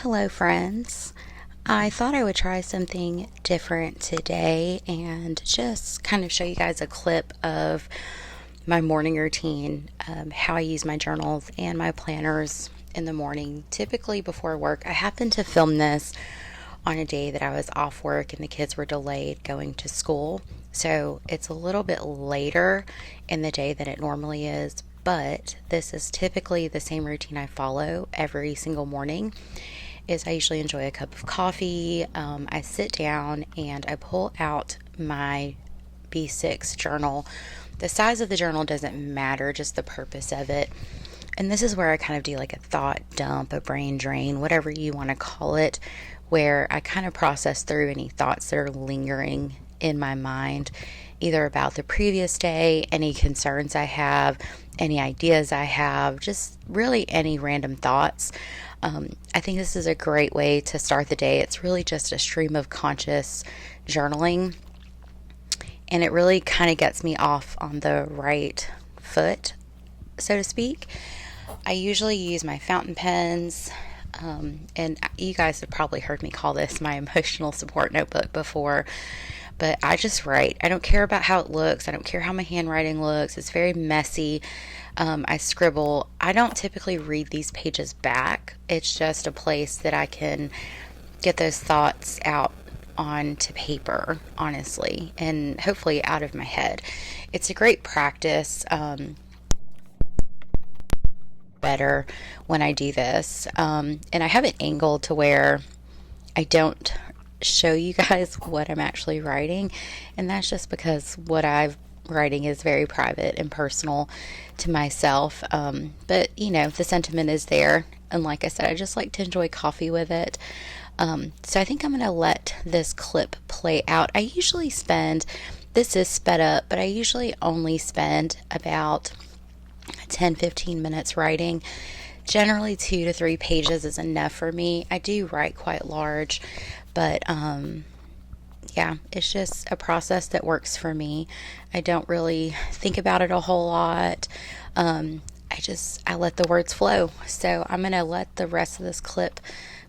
Hello, friends. I thought I would try something different today and just kind of show you guys a clip of my morning routine, how I use my journals and my planners in the morning, typically before work. I happened to film this on a day that I was off work and the kids were delayed going to school. So it's a little bit later in the day than it normally is, but this is typically the same routine I follow every single morning. Is I usually enjoy a cup of coffee. I sit down and I pull out my B6 journal. The size of the journal doesn't matter, just the purpose of it. And this is where I kind of do like a thought dump, a brain drain, whatever you want to call it, where I kind of process through any thoughts that are lingering in my mind, either about the previous day, any concerns I have, any ideas I have, just really any random thoughts. I think this is a great way to start the day. It's really just a stream of conscious journaling, and it really kind of gets me off on the right foot, so to speak. I usually use my fountain pens, and you guys have probably heard me call this my emotional support notebook before, but I just write. I don't care about how it looks. I don't care how my handwriting looks. It's very messy. I scribble. I don't typically read these pages back. It's just a place that I can get those thoughts out onto paper, honestly, and hopefully out of my head. It's a great practice. Better when I do this. And I have it angled to where I don't show you guys what I'm actually writing, and that's just because what I'm writing is very private and personal to myself. But the sentiment is there, and like I said, I just like to enjoy coffee with it. So I think I'm going to let this clip play out. I usually spend, this is sped up, but I usually only spend about 10-15 minutes writing. Generally 2 to 3 pages is enough for me. I do write quite large, but yeah, it's just a process that works for me. I don't really think about it a whole lot. I let the words flow. So I'm going to let the rest of this clip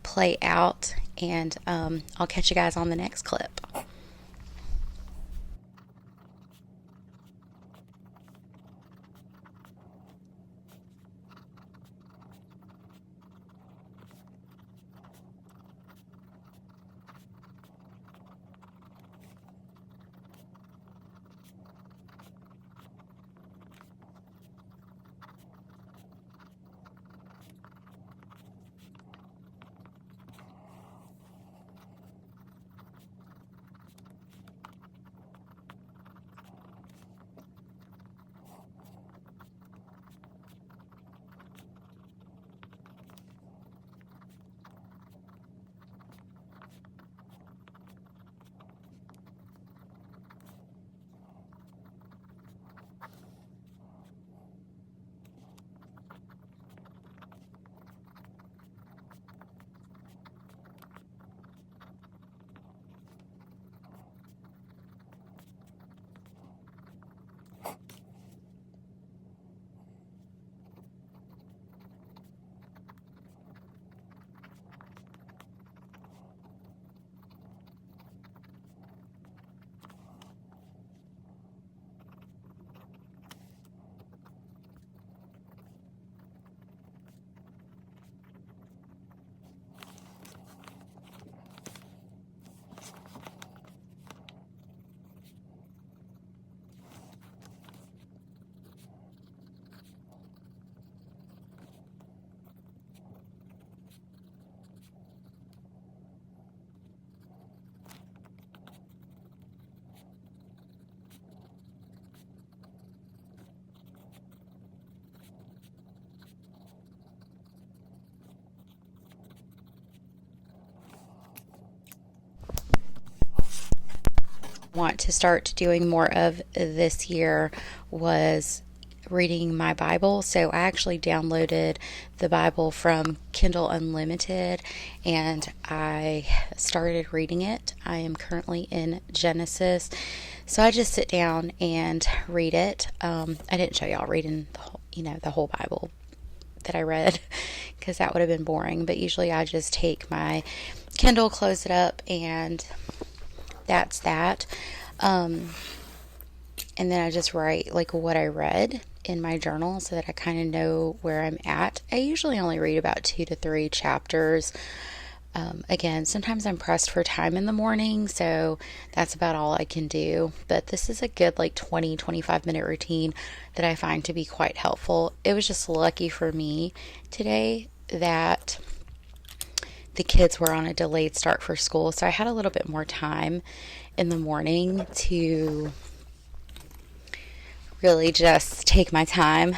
play out, and I'll catch you guys on the next clip. Want to start doing more of this year was reading my Bible. So I actually downloaded the Bible from Kindle Unlimited and I started reading it. I am currently in Genesis. So I just sit down and read it. I didn't show y'all reading the whole Bible that I read because that would have been boring. But usually I just take my Kindle, close it up, and that's that. And then I just write like what I read in my journal so that I kind of know where I'm at. I usually only read about 2 to 3 chapters. Again, sometimes I'm pressed for time in the morning, so that's about all I can do. But this is a good like 20-25 minute routine that I find to be quite helpful. It was just lucky for me today that the kids were on a delayed start for school, so I had a little bit more time in the morning to really just take my time.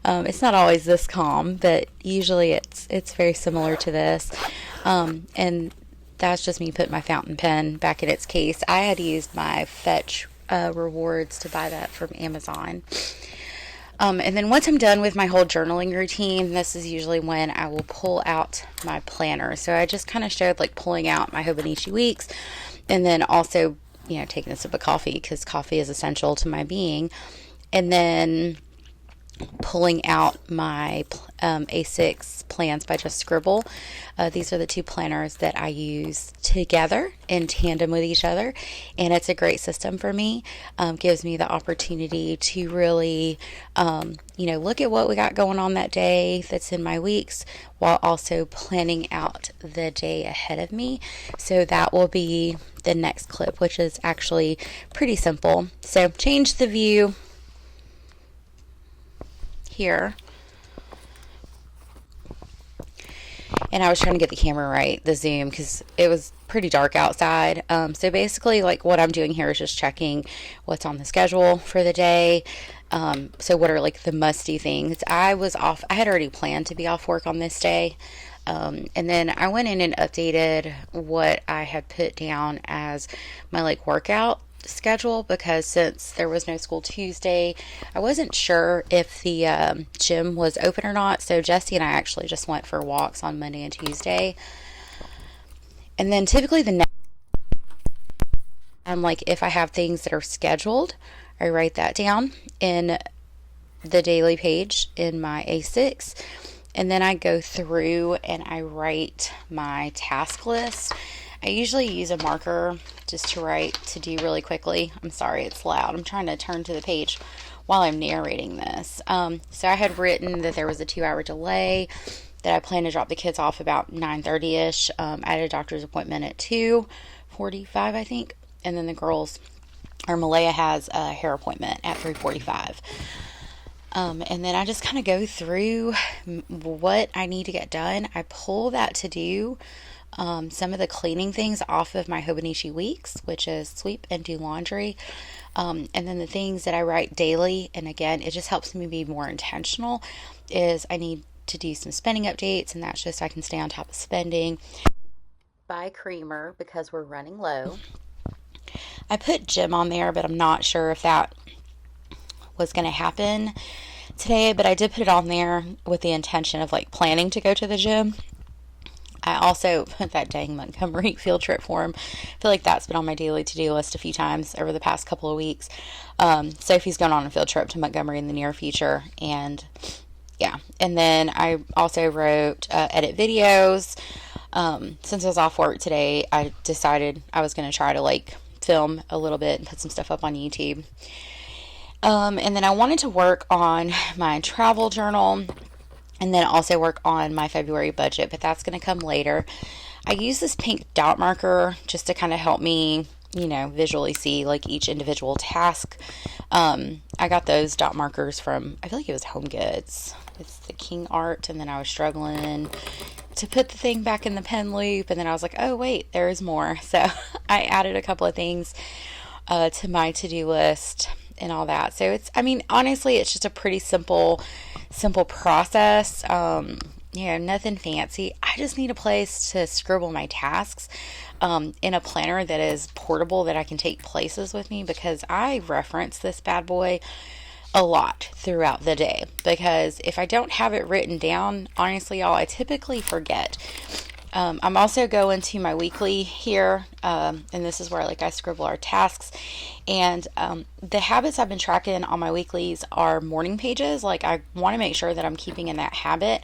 It's not always this calm, but usually it's very similar to this. And that's just me putting my fountain pen back in its case. I had used my Fetch rewards to buy that from Amazon. And then once I'm done with my whole journaling routine, this is usually when I will pull out my planner. So I just kind of showed like pulling out my Hobonichi weeks, and then also, taking a sip of coffee because coffee is essential to my being. And then pulling out my A6 plans by Just Scribble. These are the 2 planners that I use together in tandem with each other, and it's a great system for me. Gives me the opportunity to really, look at what we got going on that day that's in my weeks, while also planning out the day ahead of me. So that will be the next clip, which is actually pretty simple. So change the view here. And I was trying to get the camera right, the zoom, because it was pretty dark outside. So basically, like, what I'm doing here is just checking what's on the schedule for the day. So what are like the musty things? I had already planned to be off work on this day. And then I went in and updated what I had put down as my like workout schedule, because since there was no school Tuesday, I wasn't sure if the gym was open or not. So Jesse and I actually just went for walks on Monday and Tuesday. And then typically the next, like if I have things that are scheduled, I write that down in the daily page in my A6. And then I go through and I write my task list. I usually use a marker just to write to do really quickly. I'm sorry, it's loud. I'm trying to turn to the page while I'm narrating this. So I had written that there was a 2-hour delay, that I plan to drop the kids off about 9:30ish. I had a doctor's appointment at 2:45, I think. And then the girls, or Malaya has a hair appointment at 3:45. And then I just kind of go through what I need to get done. I pull that to do some of the cleaning things off of my Hobonichi weeks, which is sweep and do laundry. And then the things that I write daily, and again, it just helps me be more intentional, is I need to do some spending updates, and that's just I can stay on top of spending. Buy creamer because we're running low. I put gym on there, but I'm not sure if that was going to happen today, but I did put it on there with the intention of like planning to go to the gym. I also put that dang Montgomery field trip for him. I feel like that's been on my daily to-do list a few times over the past couple of weeks. Sophie's going on a field trip to Montgomery in the near future, and yeah. And then I also wrote edit videos. Since I was off work today, I decided I was going to try to like film a little bit and put some stuff up on YouTube. And then I wanted to work on my travel journal, and then also work on my February budget, but that's going to come later. I use this pink dot marker just to kind of help me, visually see like each individual task. I got those dot markers from, I feel like it was Home Goods. It's the King Art, and then I was struggling to put the thing back in the pen loop, and then I was like, oh wait, there's more. So I added a couple of things to my to-do list and all that. So honestly, it's just a pretty simple process. Nothing fancy. I just need a place to scribble my tasks in a planner that is portable, that I can take places with me, because I reference this bad boy a lot throughout the day, because if I don't have it written down, honestly, y'all, I typically forget. I'm also going to my weekly here, and this is where I scribble our tasks, and the habits I've been tracking on my weeklies are morning pages. I want to make sure that I'm keeping in that habit,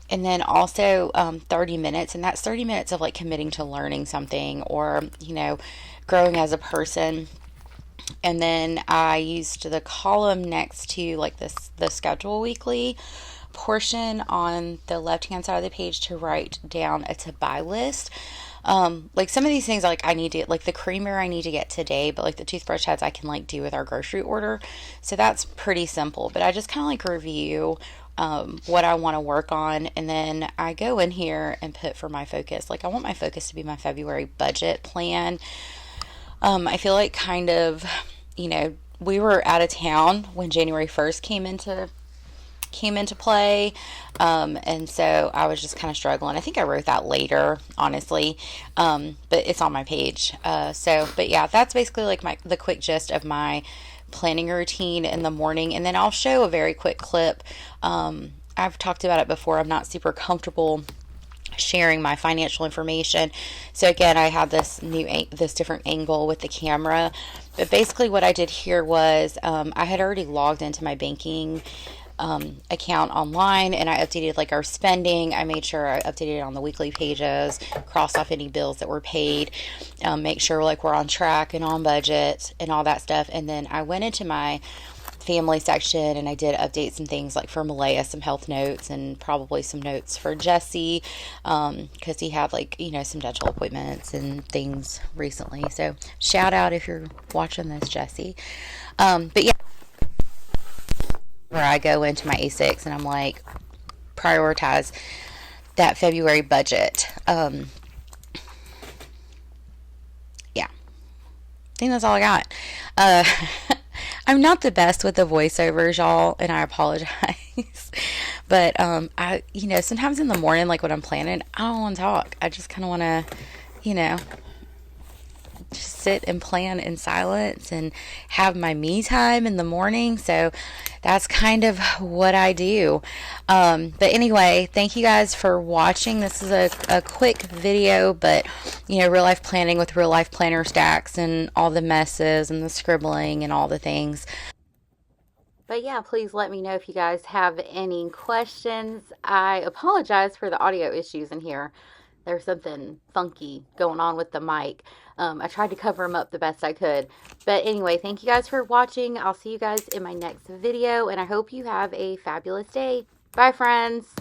And then also 30 minutes, and that's 30 minutes of like committing to learning something or, growing as a person. And then I used the column next to like the schedule weekly portion on the left hand side of the page to write down a to buy list. Like some of these things, like I need to, like the creamer I need to get today, but like the toothbrush heads I can like do with our grocery order. So that's pretty simple. But I just kind of like review what I want to work on, and then I go in here and put for my focus. Like I want my focus to be my February budget plan. I feel like kind of, we were out of town when January 1st came into play. And so I was just kind of struggling. I think I wrote that later, honestly. But it's on my page. But yeah, that's basically like the quick gist of my planning routine in the morning. And then I'll show a very quick clip. I've talked about it before. I'm not super comfortable sharing my financial information. So again, I have this different angle with the camera. But basically what I did here was I had already logged into my banking account online, and I updated like our spending. I made sure I updated it on the weekly pages, crossed off any bills that were paid, make sure like we're on track and on budget and all that stuff. And then I went into my family section and I did update some things like for Malaya, some health notes, and probably some notes for Jesse, because he had like some dental appointments and things recently. So shout out if you're watching this, Jesse. But yeah, where I go into my A6 and I'm like, prioritize that February budget. Yeah, I think that's all I got. Uh, I'm not the best with the voiceovers, y'all, and I apologize. But sometimes in the morning, like when I'm planning, I don't want to talk. I just kind of want to, you know, just sit and plan in silence and have my me time in the morning. So that's kind of what I do. But anyway, thank you guys for watching. This is a quick video, but real life planning with real life planner stacks and all the messes and the scribbling and all the things. But yeah, please let me know if you guys have any questions. I apologize for the audio issues in here. There's something funky going on with the mic. I tried to cover them up the best I could. But anyway, thank you guys for watching. I'll see you guys in my next video, and I hope you have a fabulous day. Bye, friends.